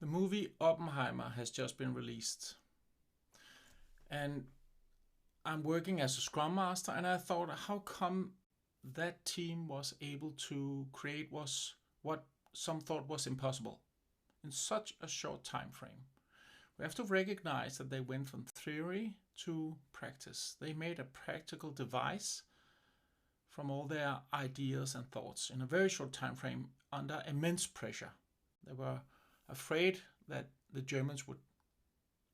The movie Oppenheimer has just been released, and I'm working as a Scrum Master, and I thought, how come that team was able to create what some thought was impossible in such a short time frame? We have to recognize that they went from theory to practice. They made a practical device from all their ideas and thoughts in a very short time frame under immense pressure. They were afraid that the Germans would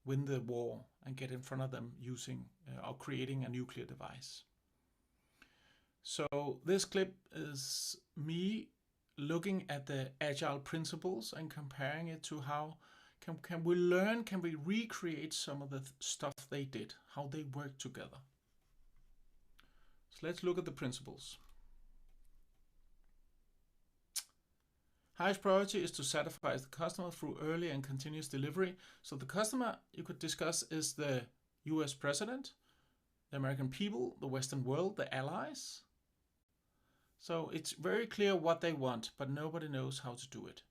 win the war and get in front of them using or creating a nuclear device. So this clip is me looking at the Agile principles and comparing it to how can we recreate some of the stuff they did, how they worked together. So let's look at the principles. Highest priority is to satisfy the customer through early and continuous delivery. So the customer you could discuss is the US president, the American people, the Western world, the allies. So it's very clear what they want, but nobody knows how to do it.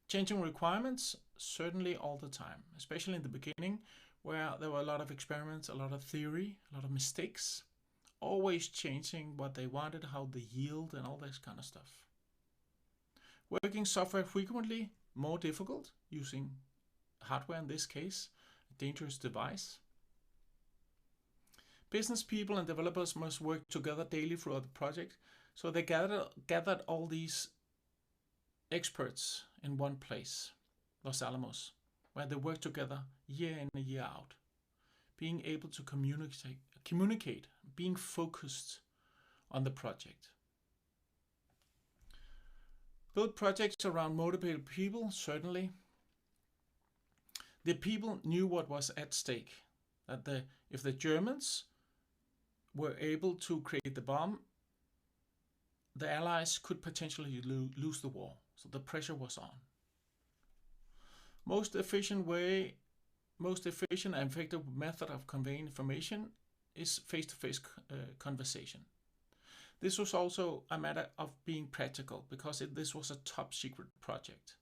Changing requirements, certainly all the time, especially in the beginning where there were a lot of experiments, a lot of theory, a lot of mistakes, always changing what they wanted, how they yield and all this kind of stuff. Working software frequently, more difficult, using hardware in this case, a dangerous device. Business people and developers must work together daily throughout the project. So they gathered all these experts in one place, Los Alamos, where they work together year in and year out. Being able to communicate, being focused on the project. Build projects around motivated people, certainly. The people knew what was at stake. That if the Germans were able to create the bomb, the Allies could potentially lose the war. So the pressure was on. Most efficient and effective method of conveying information is face-to-face conversation. This was also a matter of being practical because this was a top secret project.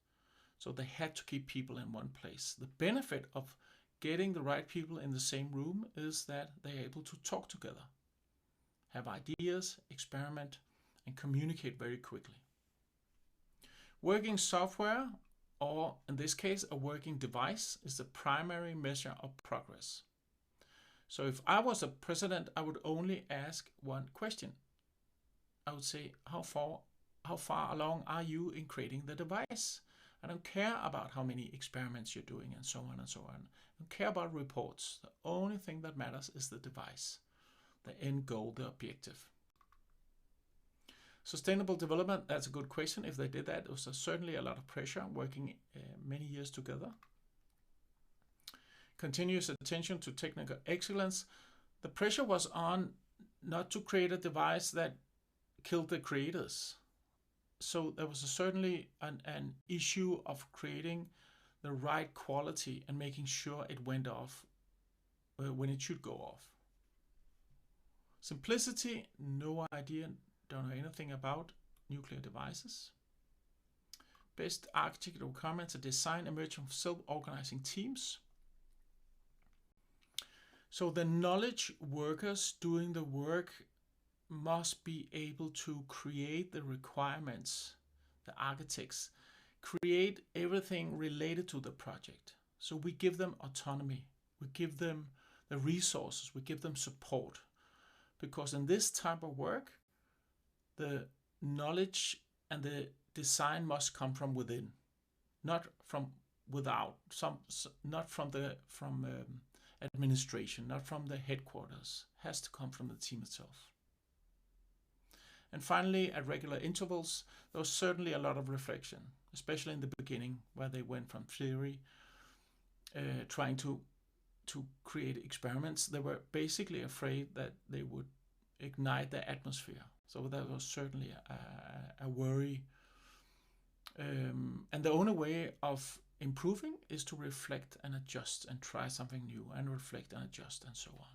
So they had to keep people in one place. The benefit of getting the right people in the same room is that they're able to talk together, have ideas, experiment, and communicate very quickly. Working software, or in this case, a working device, is the primary measure of progress. So if I was a president, I would only ask one question. I would say, how far along are you in creating the device? I don't care about how many experiments you're doing and so on and so on. I don't care about reports. The only thing that matters is the device, the end goal, the objective. Sustainable development, that's a good question. If they did that, it was certainly a lot of pressure working many years together. Continuous attention to technical excellence. The pressure was on not to create a device that killed the creators. So there was certainly an issue of creating the right quality and making sure it went off when it should go off. Simplicity, no idea, don't know anything about nuclear devices. Best architecture requirements, a design emerging from self-organizing teams. So the knowledge workers doing the work must be able to create the requirements, the architects, create everything related to the project. So we give them autonomy, we give them the resources, we give them support. Because in this type of work, the knowledge and the design must come from within, not from without, not from administration, not from the headquarters. It has to come from the team itself. And finally, at regular intervals, there was certainly a lot of reflection, especially in the beginning, where they went from theory, trying to create experiments. They were basically afraid that they would ignite the atmosphere. So that was certainly a worry. And the only way of improving is to reflect and adjust and try something new and reflect and adjust and so on.